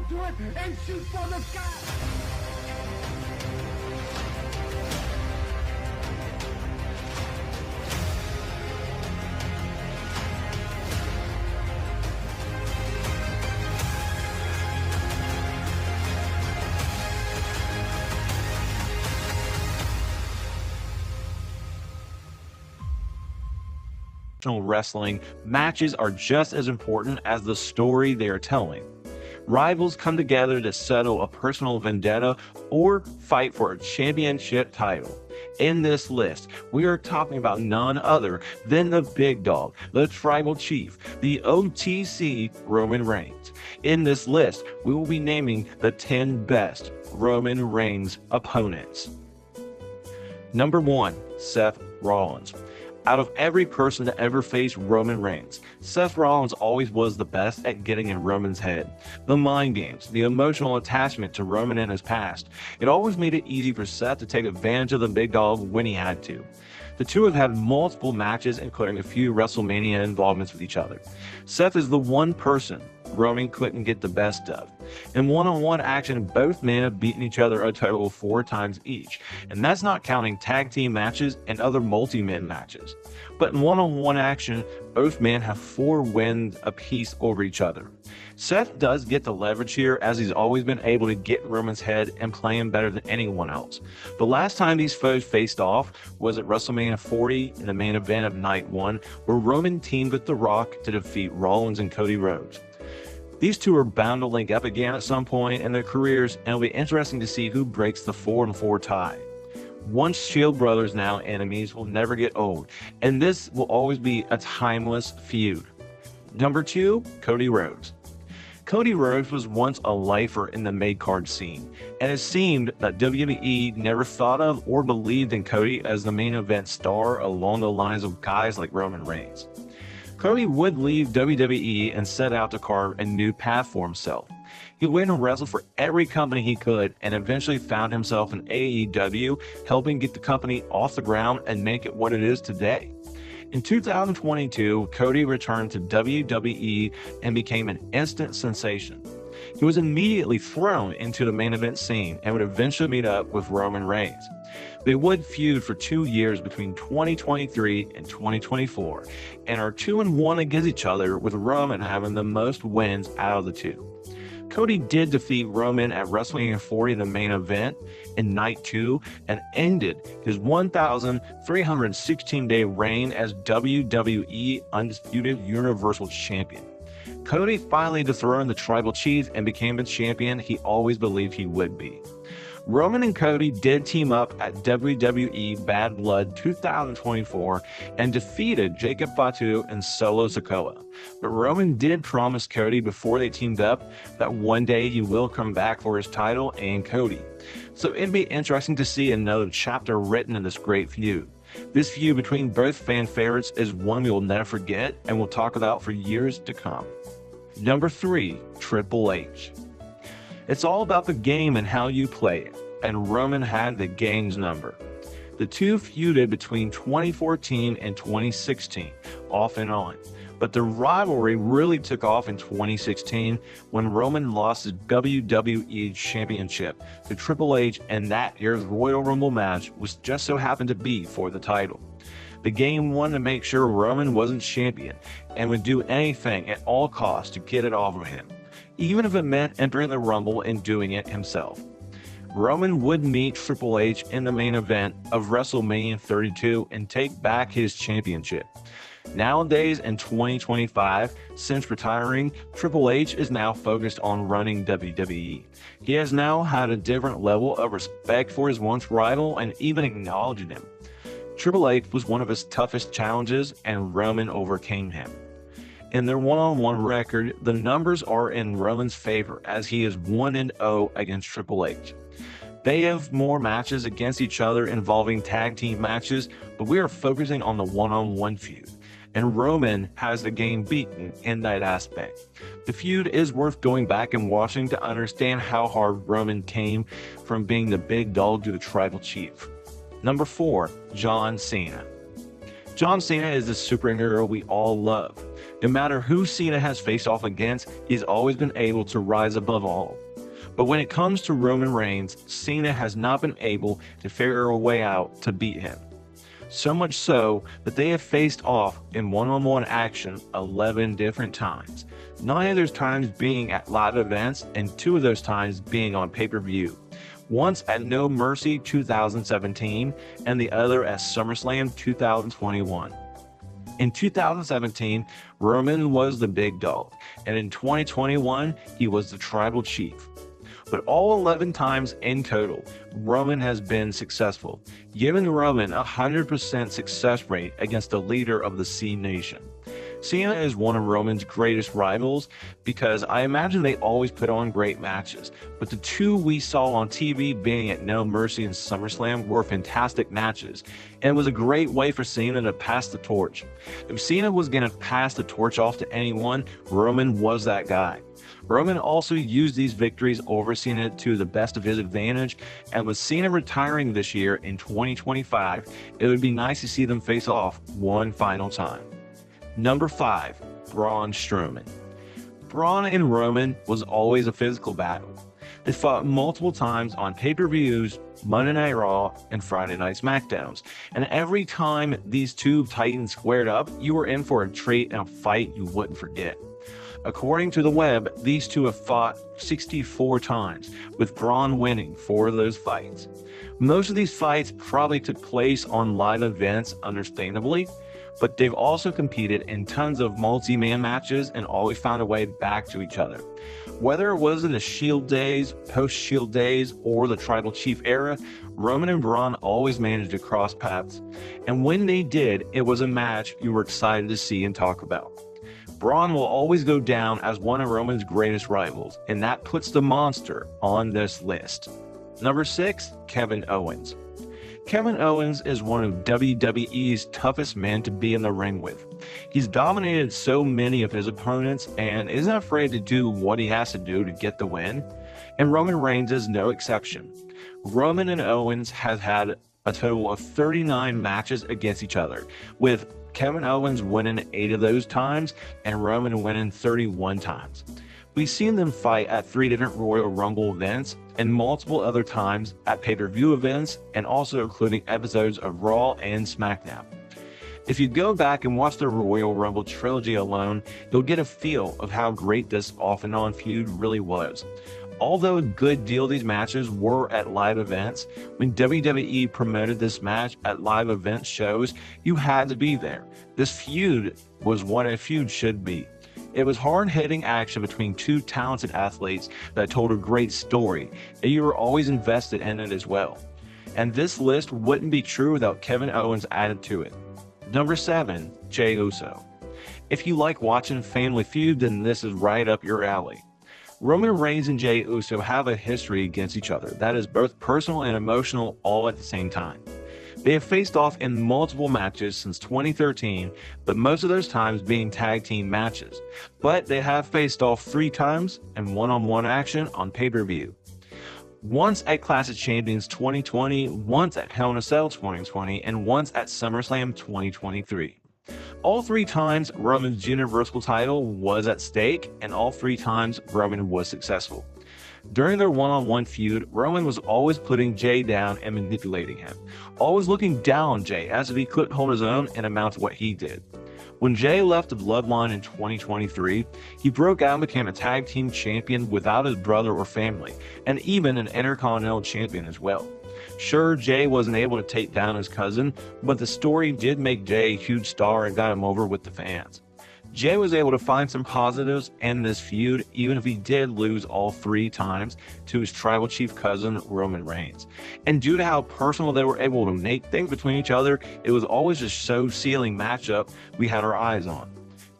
to it and shoot for the sky. Wrestling matches are just as important as the story they are telling. Rivals come together to settle a personal vendetta or fight for a championship title. In this list, we are talking about none other than the big dog, the tribal chief, the OTC Roman Reigns. In this list, we will be naming the 10 best Roman Reigns opponents. Number 1, Seth Rollins. Out of every person to ever face Roman Reigns, Seth Rollins always was the best at getting in Roman's head. The mind games, the emotional attachment to Roman in his past, it always made it easy for Seth to take advantage of the big dog when he had to. The two have had multiple matches, including a few WrestleMania involvements with each other. Seth is the one person Roman couldn't get the best of. In one-on-one action, both men have beaten each other a total of 4 times each, and that's not counting tag team matches and other multi-man matches. But in one-on-one action, both men have 4 wins apiece over each other. Seth does get the leverage here, as he's always been able to get in Roman's head and play him better than anyone else. The last time these foes faced off was at WrestleMania 40 in the main event of Night 1, where Roman teamed with The Rock to defeat Rollins and Cody Rhodes. These two are bound to link up again at some point in their careers, and it'll be interesting to see who breaks the 4-4 tie. Once Shield brothers, now enemies, will never get old, and this will always be a timeless feud. Number 2, Cody Rhodes. Cody Rhodes was once a lifer in the mid-card scene, and it seemed that WWE never thought of or believed in Cody as the main event star along the lines of guys like Roman Reigns. Cody would leave WWE and set out to carve a new path for himself. He went and wrestled for every company he could and eventually found himself in AEW, helping get the company off the ground and make it what it is today. In 2022, Cody returned to WWE and became an instant sensation. He was immediately thrown into the main event scene and would eventually meet up with Roman Reigns. They would feud for 2 years between 2023 and 2024 and are 2-1 against each other, with Roman having the most wins out of the two. Cody did defeat Roman at WrestleMania 40 in the main event in Night 2 and ended his 1,316-day reign as WWE Undisputed Universal Champion. Cody finally dethroned the tribal chief and became the champion he always believed he would be. Roman and Cody did team up at WWE Bad Blood 2024 and defeated Jacob Fatu and Solo Sikoa. But Roman did promise Cody before they teamed up that one day he will come back for his title and Cody. So it'd be interesting to see another chapter written in this great feud. This feud between both fan favorites is one we will never forget and will talk about for years to come. Number 3, Triple H. It's all about the game and how you play it, and Roman had the game's number. The two feuded between 2014 and 2016, off and on, but the rivalry really took off in 2016 when Roman lost his WWE Championship to Triple H, and that year's Royal Rumble match was just so happened to be for the title. The game wanted to make sure Roman wasn't champion and would do anything at all costs to get it off of him, even if it meant entering the Rumble and doing it himself. Roman would meet Triple H in the main event of WrestleMania 32 and take back his championship. Nowadays, in 2025, since retiring, Triple H is now focused on running WWE. He has now had a different level of respect for his once rival and even acknowledged him. Triple H was one of his toughest challenges, and Roman overcame him. In their one-on-one record, the numbers are in Roman's favor, as he is 1-0 against Triple H. They have more matches against each other involving tag team matches, but we are focusing on the one-on-one feud, and Roman has the game beaten in that aspect. The feud is worth going back and watching to understand how hard Roman came from being the big dog to the tribal chief. Number 4, John Cena. John Cena is the superhero we all love. No matter who Cena has faced off against, he's always been able to rise above all. But when it comes to Roman Reigns, Cena has not been able to figure a way out to beat him. So much so that they have faced off in one-on-one action 11 different times. 9 of those times being at live events and 2 of those times being on pay-per-view. Once at No Mercy 2017 and the other at SummerSlam 2021. In 2017, Roman was the big dog, and in 2021, he was the tribal chief. But all 11 times in total, Roman has been successful, giving Roman a 100% success rate against the leader of the C Nation. Cena is one of Roman's greatest rivals because I imagine they always put on great matches, but the 2 we saw on TV being at No Mercy and SummerSlam were fantastic matches, and it was a great way for Cena to pass the torch. If Cena was going to pass the torch off to anyone, Roman was that guy. Roman also used these victories over Cena to the best of his advantage, and with Cena retiring this year in 2025, it would be nice to see them face off one final time. Number 5, Braun Strowman. Braun and Roman was always a physical battle. They fought multiple times on pay-per-views, Monday Night Raw, and Friday Night SmackDowns. And every time these 2 titans squared up, you were in for a treat and a fight you wouldn't forget. According to the web, these 2 have fought 64 times, with Braun winning 4 of those fights. Most of these fights probably took place on live events, understandably, but they've also competed in tons of multi-man matches and always found a way back to each other. Whether it was in the Shield days, post-Shield days, or the Tribal Chief era, Roman and Braun always managed to cross paths. And when they did, it was a match you were excited to see and talk about. Braun will always go down as one of Roman's greatest rivals, and that puts the monster on this list. Number 6, Kevin Owens. Kevin Owens is one of WWE's toughest men to be in the ring with. He's dominated so many of his opponents and isn't afraid to do what he has to do to get the win, and Roman Reigns is no exception. Roman and Owens have had a total of 39 matches against each other, with Kevin Owens winning 8 of those times and Roman winning 31 times. We've seen them fight at 3 different Royal Rumble events and multiple other times at pay-per-view events, and also including episodes of Raw and SmackDown. If you go back and watch the Royal Rumble trilogy alone, you'll get a feel of how great this off-and-on feud really was. Although a good deal of these matches were at live events, when WWE promoted this match at live event shows, you had to be there. This feud was what a feud should be. It was hard-hitting action between 2 talented athletes that told a great story, and you were always invested in it as well. And this list wouldn't be true without Kevin Owens added to it. Number 7, Jey Uso. If you like watching Family Feud, then this is right up your alley. Roman Reigns and Jey Uso have a history against each other that is both personal and emotional all at the same time. They have faced off in multiple matches since 2013, but most of those times being tag team matches. But they have faced off 3 times in one-on-one action on pay-per-view. Once at Clash of Champions 2020, once at Hell in a Cell 2020, and once at SummerSlam 2023. All 3 times Roman's Universal title was at stake, and all 3 times Roman was successful. During their one-on-one feud, Roman was always putting Jey down and manipulating him, always looking down on Jey as if he couldn't hold his own and amount to what he did. When Jey left the Bloodline in 2023, he broke out and became a tag team champion without his brother or family, and even an Intercontinental champion as well. Sure, Jey wasn't able to take down his cousin, but the story did make Jey a huge star and got him over with the fans. Jey was able to find some positives in this feud, even if he did lose all 3 times to his tribal chief cousin, Roman Reigns. And due to how personal they were able to make things between each other, it was always a show-sealing matchup we had our eyes on.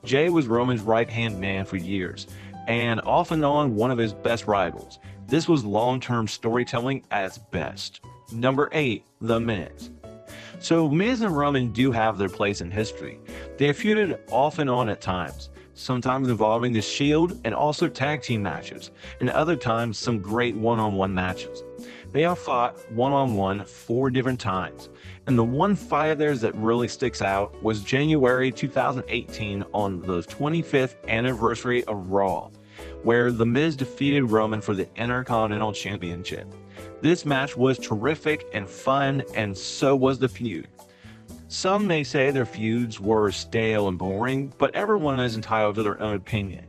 Jey was Roman's right-hand man for years, and off and on one of his best rivals. This was long-term storytelling at its best. Number 8, The Miz. So Miz and Roman do have their place in history. They have feuded off and on at times. sometimes involving the Shield and also tag team matches, and other times some great one-on-one matches. They have fought one-on-one 4 different times, and the one fight of theirs that really sticks out was January 2018 on the 25th anniversary of Raw, where The Miz defeated Roman for the Intercontinental Championship. This match was terrific and fun, and so was the feud. Some may say their feuds were stale and boring, but everyone is entitled to their own opinion.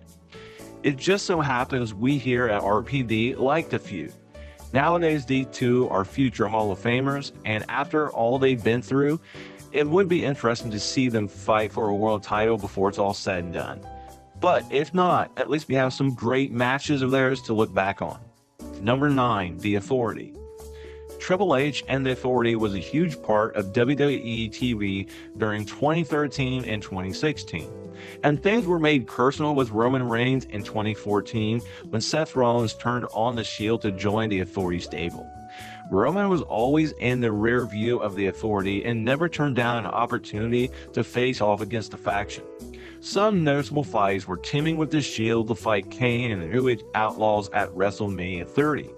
It just so happens we here at RPD like the feud. Nowadays, these two are future Hall of Famers, and after all they've been through, it would be interesting to see them fight for a world title before it's all said and done. But if not, at least we have some great matches of theirs to look back on. Number 9, The Authority. Triple H and The Authority was a huge part of WWE TV during 2013 and 2016. And things were made personal with Roman Reigns in 2014 when Seth Rollins turned on the Shield to join the Authority stable. Roman was always in the rear view of the Authority and never turned down an opportunity to face off against the faction. Some noticeable fights were teaming with the Shield to fight Kane and the New Age Outlaws at WrestleMania 30.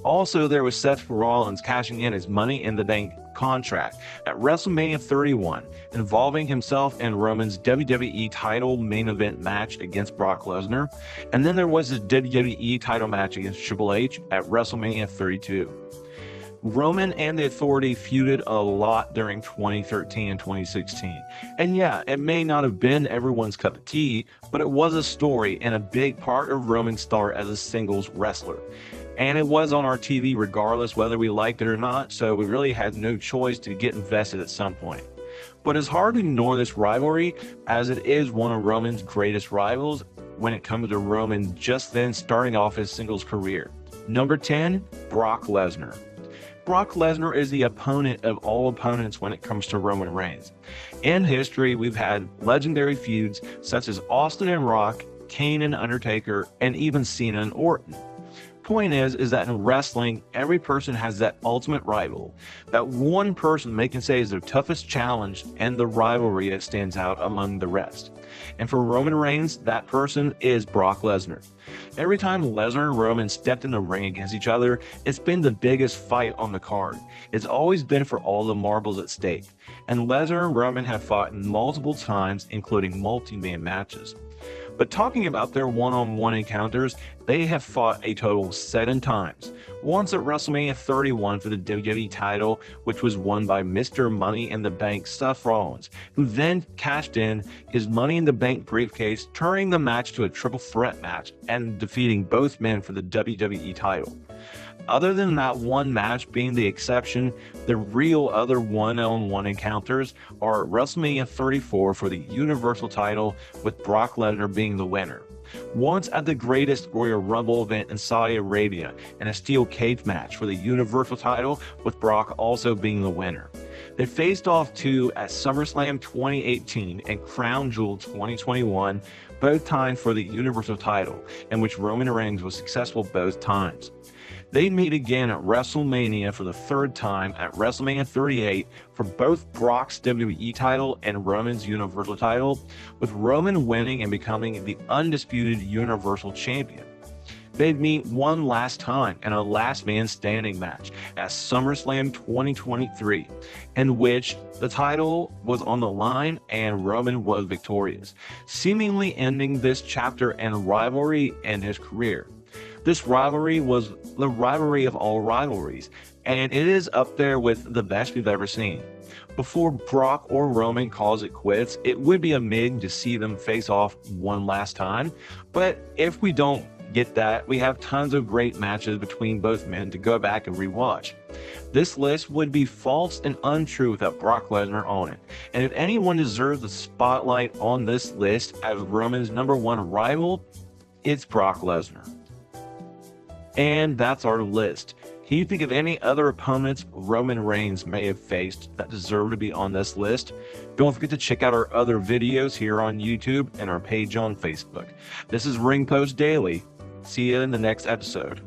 Also, there was Seth Rollins cashing in his Money in the Bank contract at WrestleMania 31, involving himself and Roman's WWE title main event match against Brock Lesnar, and then there was his WWE title match against Triple H at WrestleMania 32. Roman and the Authority feuded a lot during 2013 and 2016. And yeah, it may not have been everyone's cup of tea, but it was a story and a big part of Roman's start as a singles wrestler. And it was on our TV regardless whether we liked it or not, so we really had no choice to get invested at some point. But it's hard to ignore this rivalry, as it is one of Roman's greatest rivals when it comes to Roman just then starting off his singles career. Number 10, Brock Lesnar. Brock Lesnar is the opponent of all opponents when it comes to Roman Reigns. In history, we've had legendary feuds such as Austin and Rock, Kane and Undertaker, and even Cena and Orton. Point is that in wrestling, every person has that ultimate rival, that one person they can say is their toughest challenge and the rivalry that stands out among the rest. And for Roman Reigns, that person is Brock Lesnar. Every time Lesnar and Roman stepped in the ring against each other, it's been the biggest fight on the card. It's always been for all the marbles at stake. And Lesnar and Roman have fought multiple times, including multi-man matches. But talking about their one-on-one encounters, they have fought a total of 7 times. Once at WrestleMania 31 for the WWE title, which was won by Mr. Money in the Bank Seth Rollins, who then cashed in his Money in the Bank briefcase, turning the match to a triple threat match and defeating both men for the WWE title. Other than that one match being the exception, the real other one-on-one encounters are at WrestleMania 34 for the Universal title, with Brock Lesnar being the winner. Once at the Greatest Royal Rumble event in Saudi Arabia, in a steel cage match for the Universal title, with Brock also being the winner. They faced off too at SummerSlam 2018 and Crown Jewel 2021, both times for the Universal title, in which Roman Reigns was successful both times. They meet again at WrestleMania for the 3rd time at WrestleMania 38 for both Brock's WWE title and Roman's Universal title, with Roman winning and becoming the undisputed Universal Champion. They'd meet one last time in a last man standing match at SummerSlam 2023, in which the title was on the line and Roman was victorious, seemingly ending this chapter and rivalry in his career. This rivalry was the rivalry of all rivalries, and it is up there with the best we've ever seen. Before Brock or Roman calls it quits, it would be amazing to see them face off one last time, but if we don't get that, we have tons of great matches between both men to go back and rewatch. This list would be false and untrue without Brock Lesnar on it, and if anyone deserves the spotlight on this list as Roman's #1 rival, it's Brock Lesnar. And that's our list. Can you think of any other opponents Roman Reigns may have faced that deserve to be on this list? Don't forget to check out our other videos here on YouTube and our page on Facebook. This is Ring Post Daily. See you in the next episode.